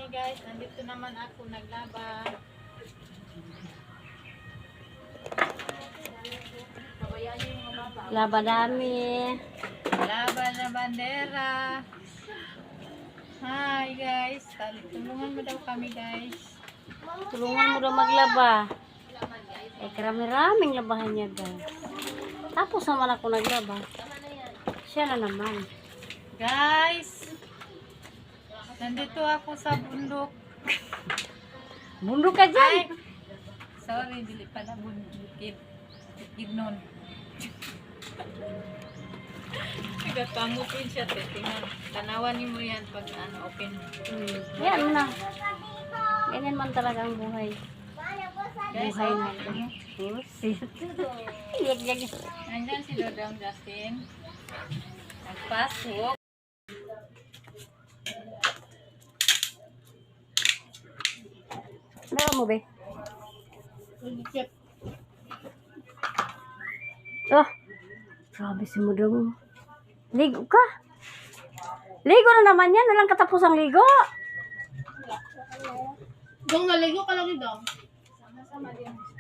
kami guys. Nandito naman ako naglaba. Laba dami. Laba na bandera. Hi guys. Tulungan mo daw kami guys. Tulungan mo daw maglaba. Eh, karami-raming labahan niya guys. Tapos naman ako naglaba. Siya na naman. Guys. Nandito ako sa bundok. Bundok ka dyan. Ay! Sorry, dili pala bundukid. Ignon. Nagkamutin siya, tingnan. Tanawan mo yan pag open. Yan na. Ganyan man talaga ang buhay. Guys, Buhay natin. Yag. nandyan si Dodong Justin. Nagpasok. Meron mo, be? Oh, grabe si Mudong. Ligo ka. Ligo na naman yan. Walang katapusang ligo. Dong, naligo ka lang dong. Sama-sama din.